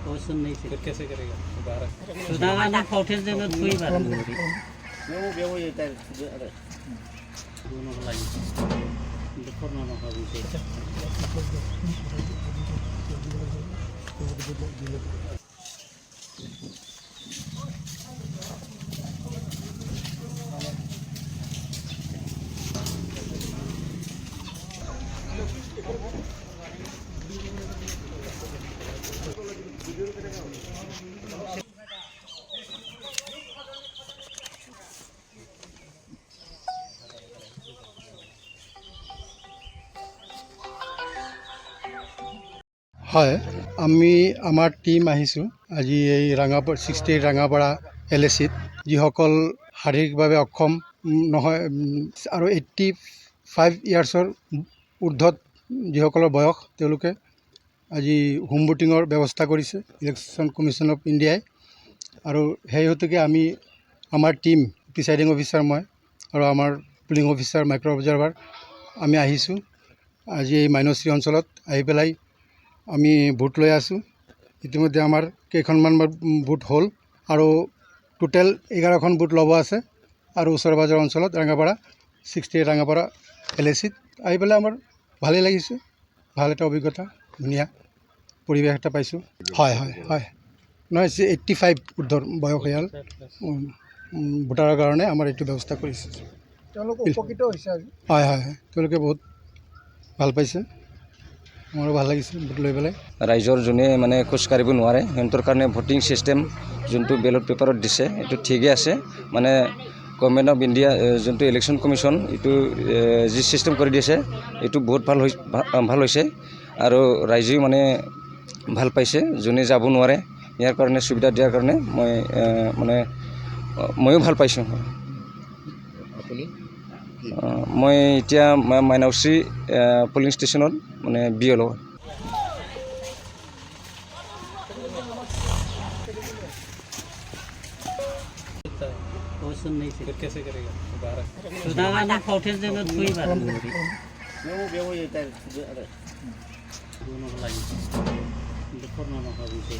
Question नहीं फिर कैसे करेगा दोबारा? सुधागा ना फाउंटेन से नोट हुई बात नहीं वो ये दोनों को लाइन देखो ना ना अभी से হয় আমি আমাৰ টিম আহিছোঁ আজি এই ৰাঙাপাৰা 68 ৰাঙাপাৰা LACত যিসকল শাৰীৰিকভাৱে অক্ষম নহয় আৰু 85 ইয়াৰ্ছৰ ঊৰ্ধত যিসকলৰ বয়স তেওঁলোকে আজি হোম ভোটিঙৰ ব্যৱস্থা কৰিছে ইলেকশ্যন কমিশ্যন অফ ইণ্ডিয়াই আৰু সেই হেতুকে আমি আমাৰ টিম প্ৰিচাইডিং অফিচাৰ মই আৰু আমাৰ পুলিং অফিচাৰ মাইক্ৰ' অবজাৰ্ভাৰ আমি আহিছোঁ আজি এই মাইনশ্ৰী অঞ্চলত আহি পেলাই আমি ভোট লৈ আছোঁ ইতিমধ্যে আমাৰ কেইখনমান ভোট হ'ল আৰু টোটেল 11খন ভোট ল'ব আছে আৰু ওচৰ পাজৰ অঞ্চলত ৰাঙাপাৰা 68 ৰাঙাপাৰা LACত আহি পেলাই আমাৰ ভালেই লাগিছে ভাল এটা অভিজ্ঞতা ধুনীয়া পৰিৱেশ এটা পাইছোঁ হয় হয় হয় নহয় 85 ঊৰ্ধৰ বয়সীয়াল ভোটাৰৰ কাৰণে আমাৰ এইটো ব্যৱস্থা কৰিছে তেওঁলোক উপকৃত হৈছে হয় হয় হয় তেওঁলোকে বহুত ভাল পাইছে আমাৰো ভাল লাগিছে ভোট লৈ পেলাই ৰাইজৰ যোনে মানে খোজ কাঢ়িব নোৱাৰে সিহঁতৰ কাৰণে ভোটিং ছিষ্টেম যোনটো বেলট পেপাৰত দিছে এইটো ঠিকেই আছে মানে গভৰ্ণমেণ্ট অফ ইণ্ডিয়া যোনটো ইলেকশ্যন কমিশ্যন এইটো যি ছিষ্টেম কৰি দিছে এইটো বহুত ভাল হৈছে আৰু ৰাইজেও মানে ভাল পাইছে যোনে যাব নোৱাৰে ইয়াৰ কাৰণে সুবিধা দিয়াৰ কাৰণে ময়ো ভাল পাইছোঁ মই এতিয়া মাইনাউচি পলিং ষ্টেচনত মানে BLO क्वेश्चन नहीं फिर कैसे करेगा दोबारा? सुधागा ना फाउंटेन से नोट हुई बात नहीं वो ये दोनों को लाइन देखो ना ना अभी से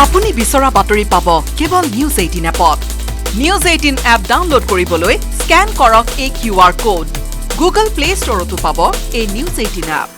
আপুনি বিচৰা বাতৰি পাব কেৱল নিউজ 18 এপত নিউজ 18 এপ ডাউনলোড কৰিবলৈ স্ক্যান কৰক এই QR কোড গুগল প্লে ষ্টৰতো পাব এই নিউজ 18 এপ